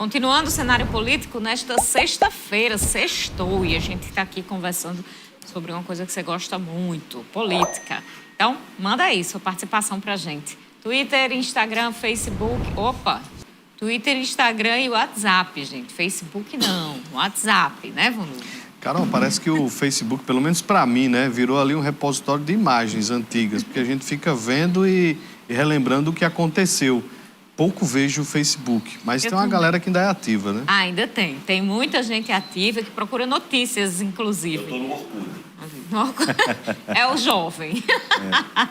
Continuando o cenário político, nesta sexta-feira, sextou, e a gente está aqui conversando sobre uma coisa que você gosta muito, política. Então, manda aí sua participação pra gente. Twitter, Instagram, Facebook, Twitter, Instagram e WhatsApp, gente. Facebook não, WhatsApp, né, Vanu? Carol, parece que o Facebook, pelo menos para mim, né, virou ali um repositório de imagens antigas, porque a gente fica vendo e relembrando o que aconteceu. Pouco vejo o Facebook, mas tem uma galera que ainda é ativa, né? Ah, ainda tem. Tem muita gente ativa que procura notícias, inclusive. Eu tô no Orkut. É o jovem. É.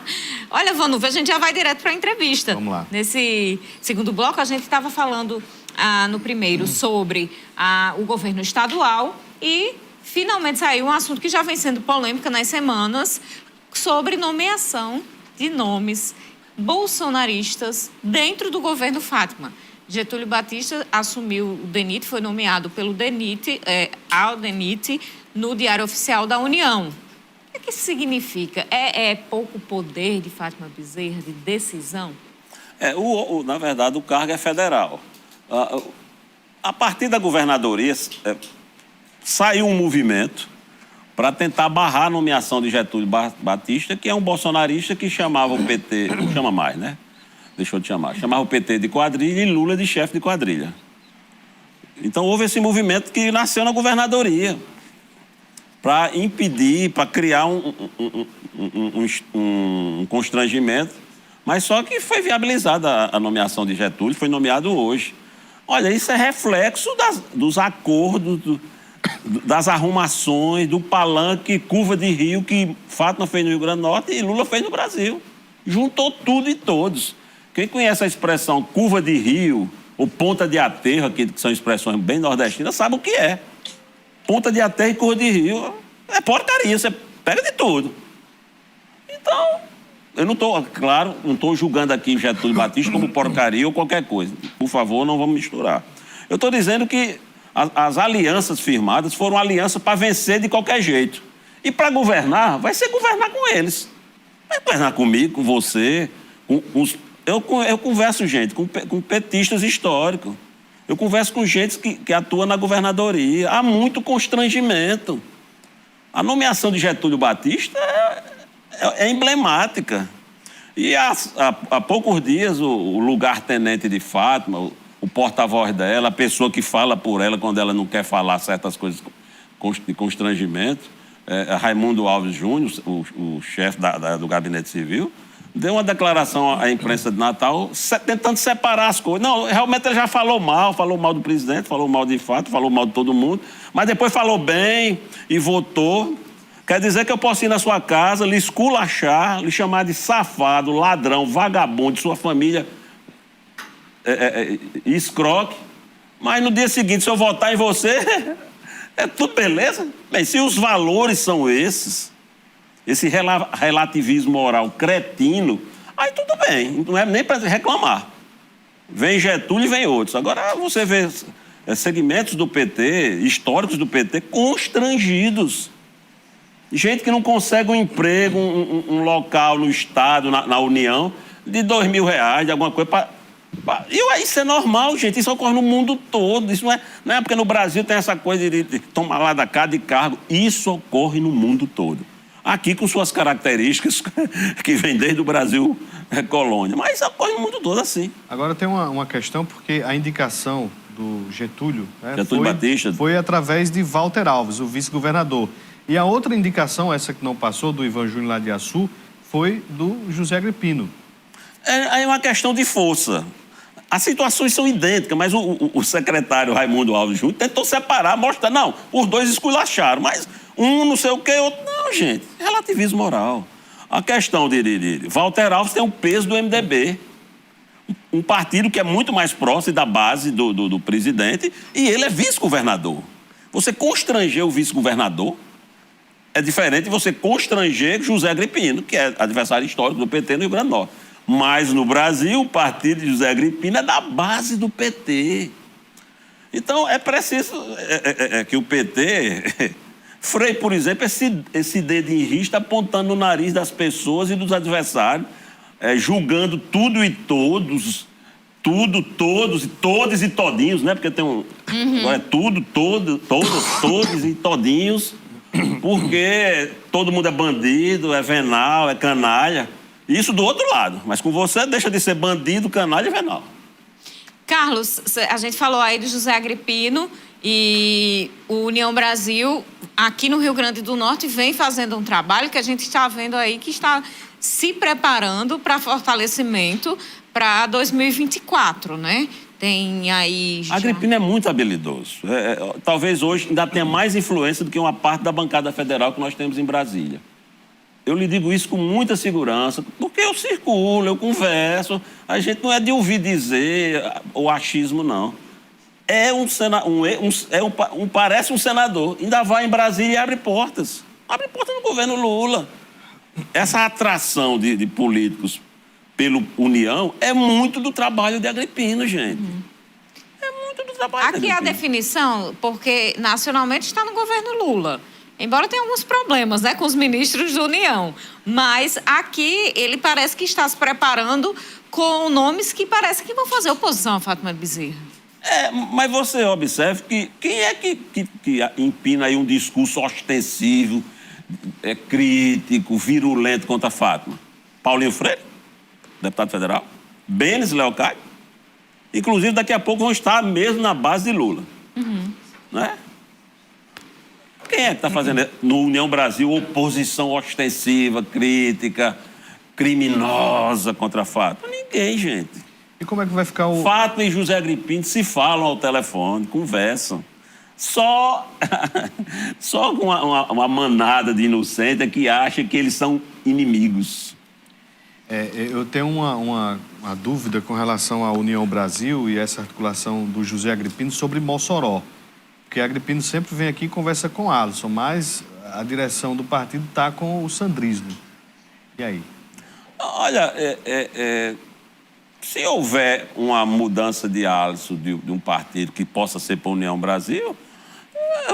Olha, Vanuva, a gente já vai direto para a entrevista. Vamos lá. Nesse segundo bloco, a gente estava falando no primeiro sobre o governo estadual e finalmente saiu um assunto que já vem sendo polêmica nas semanas sobre nomeação de nomes bolsonaristas dentro do governo Fátima. Getúlio Batista assumiu o DENIT, foi nomeado pelo DENIT, ao DENIT, no Diário Oficial da União. O que isso significa? É pouco poder de Fátima Bezerra, de decisão? Na verdade, o cargo é federal. A partir da governadoria, saiu um movimento para tentar barrar a nomeação de Getúlio Batista, que é um bolsonarista que chamava o PT... Não chama mais, né? Deixou de chamar. Chamava o PT de quadrilha e Lula de chefe de quadrilha. Então, houve esse movimento que nasceu na governadoria para impedir, para criar um constrangimento, mas só que foi viabilizada a nomeação de Getúlio, foi nomeado hoje. Olha, isso é reflexo dos acordos, das arrumações, do palanque, curva de rio que Fátima fez no Rio Grande do Norte e Lula fez no Brasil. Juntou tudo e todos. Quem conhece a expressão curva de rio ou ponta de aterro, que são expressões bem nordestinas, sabe o que é. Ponta de aterro e curva de rio é porcaria, você pega de tudo. Então, eu não estou, claro, não estou julgando aqui Getúlio Batista como porcaria ou qualquer coisa. Por favor, não vamos misturar. Eu estou dizendo que as alianças firmadas foram alianças para vencer de qualquer jeito. E para governar, vai ser governar com eles. Vai governar comigo, com você, com os... Eu converso, gente, com petistas históricos. Eu converso com gente que atua na governadoria. Há muito constrangimento. A nomeação de Getúlio Batista é emblemática. E há poucos dias, o lugar-tenente de Fátima, o porta-voz dela, a pessoa que fala por ela quando ela não quer falar certas coisas de constrangimento, Raimundo Alves Júnior, o chefe do Gabinete Civil, deu uma declaração à imprensa de Natal tentando separar as coisas. Não, realmente ele já falou mal do presidente, falou mal de Fátima, falou mal de todo mundo, mas depois falou bem e votou. Quer dizer que eu posso ir na sua casa, lhe esculachar, lhe chamar de safado, ladrão, vagabundo, de sua família escroque, mas no dia seguinte, se eu votar em você, é tudo beleza? Bem, se os valores são esses, esse relativismo moral cretino, aí tudo bem, não é nem para reclamar. Vem Getúlio e vem outros. Agora você vê segmentos do PT, históricos do PT, constrangidos. Gente que não consegue um emprego, um local no Estado, na União, de R$2.000, de alguma coisa para... Isso é normal, gente. Isso ocorre no mundo todo. Isso não é porque no Brasil tem essa coisa de tomar lá da cá de cargo. Isso ocorre no mundo todo. Aqui com suas características que vem desde o Brasil colônia. Mas isso ocorre no mundo todo assim. Agora tem uma questão, porque a indicação do Getúlio, Batista foi através de Walter Alves, o vice-governador. E a outra indicação, essa que não passou, do Ivan Júnior lá de Açu, foi do José Agripino. É uma questão de força. As situações são idênticas, mas o secretário Raimundo Alves Júnior tentou separar, mostrar, não, os dois esculacharam, mas um não sei o quê, outro... Não, gente, relativismo moral. A questão de Walter Alves tem o peso do MDB, um partido que é muito mais próximo da base do presidente, e ele é vice-governador. Você constranger o vice-governador é diferente de você constranger José Agripino, que é adversário histórico do PT no Rio Grande do Norte. Mas no Brasil, o partido de José Agripino é da base do PT. Então, é preciso que o PT freie, por exemplo, esse dedo em rista apontando no nariz das pessoas e dos adversários, julgando tudo e todos, tudo, todos, todos e todinhos, né? Porque tem um... Agora é tudo, todos, todos e todinhos, porque todo mundo é bandido, é venal, é canalha. Isso do outro lado. Mas com você deixa de ser bandido, canalha e venal. Carlos, a gente falou aí do José Agripino e o União Brasil, aqui no Rio Grande do Norte, vem fazendo um trabalho que a gente está vendo aí que está se preparando para fortalecimento para 2024, né? Tem aí... Agripino é muito habilidoso. Talvez hoje ainda tenha mais influência do que uma parte da bancada federal que nós temos em Brasília. Eu lhe digo isso com muita segurança, porque eu circulo, eu converso. A gente não é de ouvir dizer o achismo, não. Parece um senador. Ainda vai em Brasília e abre portas. Abre portas no governo Lula. Essa atração de políticos pelo União é muito do trabalho de Agripino, gente. É muito do trabalho de Agripino. Aqui a definição, porque nacionalmente está no governo Lula. Embora tenha alguns problemas, né, com os ministros da União. Mas aqui ele parece que está se preparando com nomes que parece que vão fazer oposição a Fátima Bezerra. Mas você observe que quem é que empina aí um discurso ostensivo, crítico, virulento contra a Fátima? Paulinho Freire, deputado federal, Benes Leocádio. Inclusive, daqui a pouco vão estar mesmo na base de Lula. Não é? Quem é que está fazendo no União Brasil oposição ostensiva, crítica, criminosa contra a Fátima? Ninguém, gente. E como é que vai ficar o... Fátima e José Agripino se falam ao telefone, conversam. Só uma manada de inocentes que acha que eles são inimigos. Eu tenho uma dúvida com relação à União Brasil e essa articulação do José Agripino sobre Mossoró. Porque Agripino sempre vem aqui e conversa com Alisson, mas a direção do partido está com o sandrismo. E aí? Olha, se houver uma mudança de Alisson de um partido que possa ser para a União Brasil,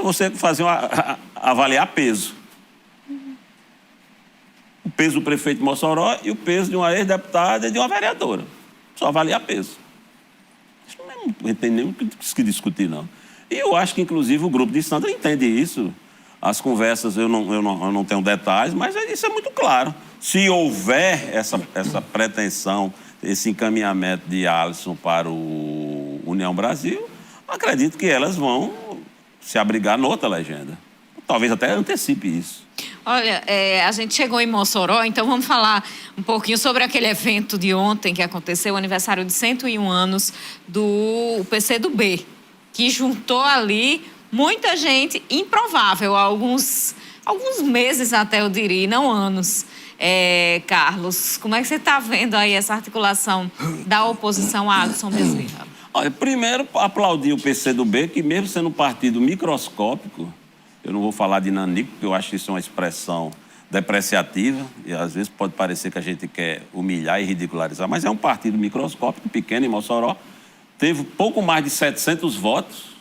você fazer avaliar peso. O peso do prefeito de Mossoró e o peso de uma ex-deputada e de uma vereadora. Só avaliar peso. Isso não tem nem o que discutir, não. E eu acho que, inclusive, o grupo de Sandra entende isso. As conversas, eu não tenho detalhes, mas isso é muito claro. Se houver essa pretensão, esse encaminhamento de Alisson para o União Brasil, acredito que elas vão se abrigar noutra legenda. Talvez até antecipe isso. Olha, a gente chegou em Mossoró, então vamos falar um pouquinho sobre aquele evento de ontem que aconteceu, o aniversário de 101 anos do PCdoB, que juntou ali muita gente improvável, alguns meses até, eu diria, não anos. Carlos, como é que você está vendo aí essa articulação da oposição a Alisson Bezerra? Olha, primeiro, aplaudir o PCdoB, que mesmo sendo um partido microscópico, eu não vou falar de nanico, porque eu acho que isso é uma expressão depreciativa, e às vezes pode parecer que a gente quer humilhar e ridicularizar, mas é um partido microscópico, pequeno, em Mossoró. Teve pouco mais de 700 votos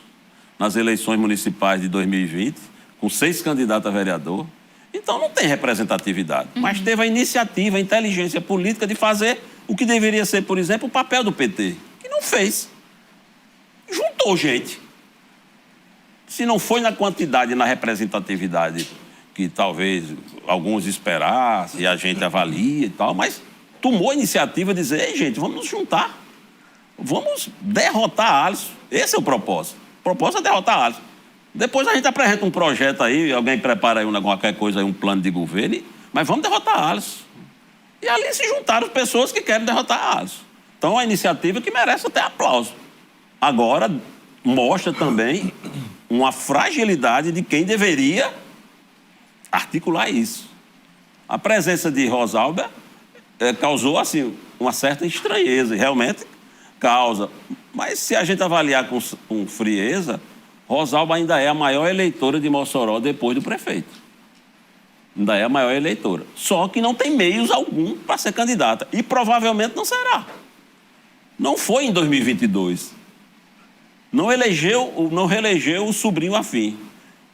nas eleições municipais de 2020, com 6 candidatos a vereador. Então, não tem representatividade. Mas teve a iniciativa, a inteligência política de fazer o que deveria ser, por exemplo, o papel do PT, que não fez. Juntou gente. Se não foi na quantidade e na representatividade que talvez alguns esperassem e a gente avalia e tal, mas tomou a iniciativa de dizer, ei, gente, vamos nos juntar. Vamos derrotar a Alisson. Esse é o propósito. O propósito é derrotar a Alisson. Depois a gente apresenta um projeto aí, alguém prepara aí qualquer coisa, aí, um plano de governo, mas vamos derrotar a Alisson. E ali se juntaram pessoas que querem derrotar a Alisson. Então, é uma iniciativa que merece até aplauso. Agora, mostra também uma fragilidade de quem deveria articular isso. A presença de Rosalba causou, assim, uma certa estranheza, e realmente causa. Mas se a gente avaliar com frieza, Rosalba ainda é a maior eleitora de Mossoró depois do prefeito. Ainda é a maior eleitora. Só que não tem meios algum para ser candidata. E provavelmente não será. Não foi em 2022. Não reelegeu o sobrinho afim.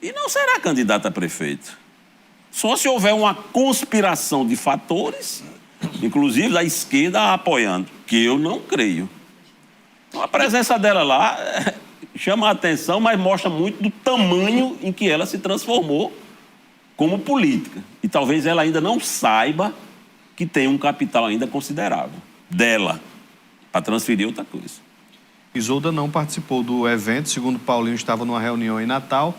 E não será candidata a prefeito. Só se houver uma conspiração de fatores, inclusive da esquerda apoiando, que eu não creio. A presença dela lá chama a atenção, mas mostra muito do tamanho em que ela se transformou como política. E talvez ela ainda não saiba que tem um capital ainda considerável dela para transferir outra coisa. Isolda não participou do evento, segundo Paulinho, estava numa reunião em Natal.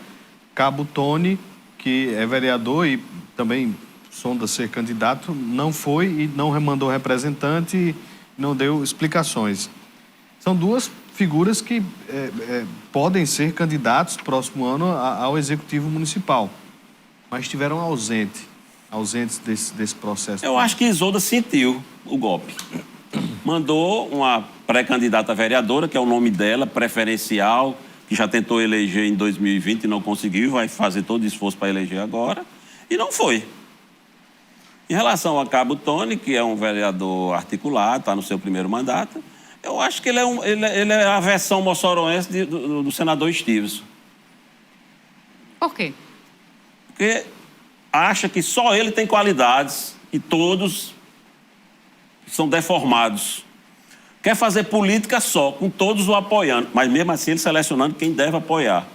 Cabo Tony, que é vereador e também sonda ser candidato, não foi e não mandou representante e não deu explicações. São duas figuras que podem ser candidatos próximo ano ao Executivo Municipal, mas estiveram ausentes desse processo. Eu acho que Isolda sentiu o golpe. Mandou uma pré-candidata a vereadora, que é o nome dela, preferencial, que já tentou eleger em 2020 e não conseguiu, vai fazer todo o esforço para eleger agora, e não foi. Em relação a Cabo Tony, que é um vereador articulado, está no seu primeiro mandato, eu acho que ele é a versão moçoroense do senador Stevenson. Por quê? Porque acha que só ele tem qualidades e todos são deformados. Quer fazer política só, com todos o apoiando, mas mesmo assim ele selecionando quem deve apoiar.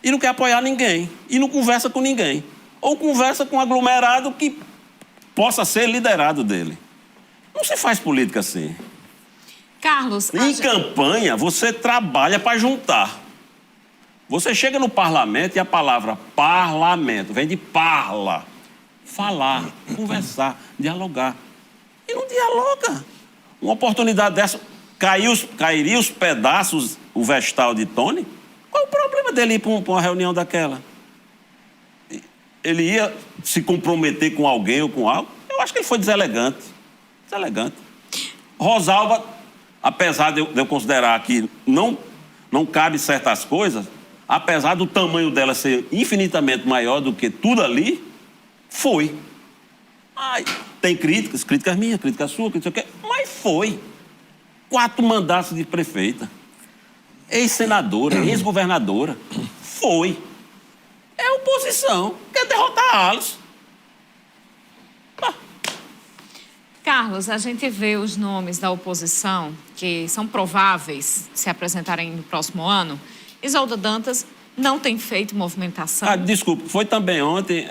E não quer apoiar ninguém, e não conversa com ninguém. Ou conversa com um aglomerado que possa ser liderado dele. Não se faz política assim. Carlos... Em campanha, você trabalha para juntar. Você chega no parlamento e a palavra parlamento vem de parla. Falar, conversar, dialogar. E não dialoga. Uma oportunidade dessa, cairia os pedaços, o vestal de Tony? Qual é o problema dele ir para uma reunião daquela? Ele ia se comprometer com alguém ou com algo? Eu acho que ele foi deselegante. Deselegante. Rosalba, apesar de eu considerar que não cabe certas coisas, apesar do tamanho dela ser infinitamente maior do que tudo ali, foi. Ai, tem críticas minhas, críticas suas, críticas o quê, mas foi. 4 mandatos de prefeita, ex-senadora, ex-governadora, foi. É oposição, quer derrotar a Alisson. Carlos, a gente vê os nomes da oposição que são prováveis se apresentarem no próximo ano. Isolda Dantas não tem feito movimentação. Desculpa, foi também ontem,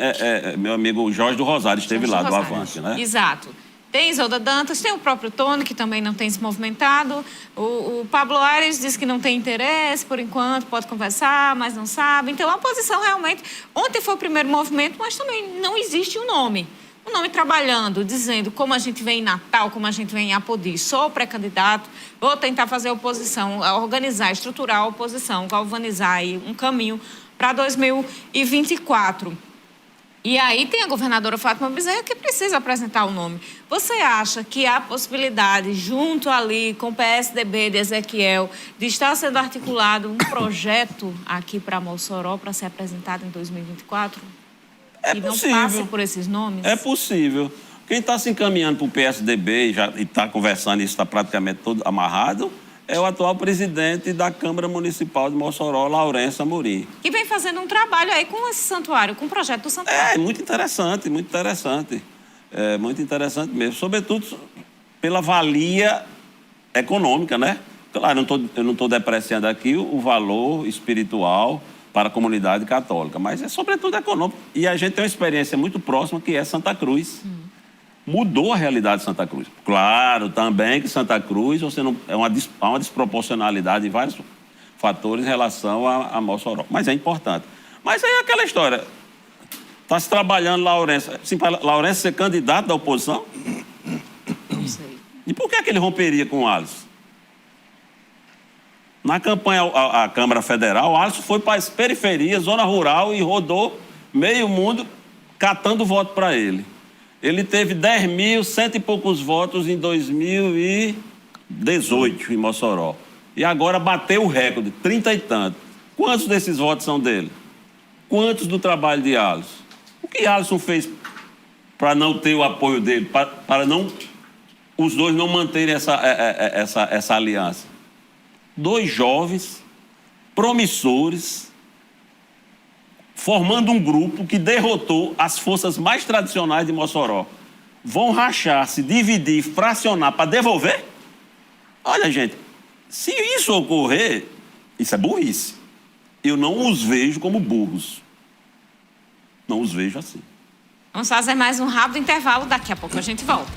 meu amigo Jorge do Rosário esteve lá, do Avante, né? Exato. Tem Isolda Dantas, tem o próprio Tony, que também não tem se movimentado. O Pablo Aires diz que não tem interesse, por enquanto, pode conversar, mas não sabe. Então, a oposição realmente... Ontem foi o primeiro movimento, mas também não existe um nome. Um nome trabalhando, dizendo como a gente vem em Natal, como a gente vem em Apodi. Sou pré-candidato, vou tentar fazer oposição, organizar, estruturar a oposição, galvanizar aí um caminho para 2024. E aí tem a governadora Fátima Bezerra que precisa apresentar o nome. Você acha que há possibilidade, junto ali com o PSDB de Ezequiel, de estar sendo articulado um projeto aqui para Mossoró para ser apresentado em 2024? É e possível. não passa por esses nomes? É possível. Quem está se encaminhando para o PSDB e está conversando, isso está praticamente todo amarrado, é o atual presidente da Câmara Municipal de Mossoró, Laurence Amorim. Que vem fazendo um trabalho aí com esse santuário, com o projeto do santuário. É muito interessante, muito interessante. É muito interessante mesmo. Sobretudo pela valia econômica, né? Claro, eu não estou depreciando aqui o valor espiritual para a comunidade católica, mas é sobretudo econômico. E a gente tem uma experiência muito próxima, que é Santa Cruz. Mudou a realidade de Santa Cruz. Claro, também que Santa Cruz há uma desproporcionalidade em vários fatores em relação a Mossoró. Mas é importante. Mas aí é aquela história. Está se trabalhando Laurence. Assim, para Laurence ser candidato da oposição? Não sei. E por que ele romperia com o Alisson? Na campanha à Câmara Federal, o Alisson foi para as periferias, zona rural, e rodou meio mundo catando voto para ele. Ele teve 10.100 e poucos votos em 2018, em Mossoró. E agora bateu o recorde, 30 e tanto. Quantos desses votos são dele? Quantos do trabalho de Alisson? O que Alisson fez para não ter o apoio dele, para os dois não manterem essa aliança? 2 jovens, promissores, formando um grupo que derrotou as forças mais tradicionais de Mossoró. Vão rachar, se dividir, fracionar para devolver? Olha, gente, Se isso ocorrer, isso é burrice. Eu não os vejo como burros. Não os vejo assim. Vamos fazer mais um rápido intervalo, daqui a pouco a gente volta.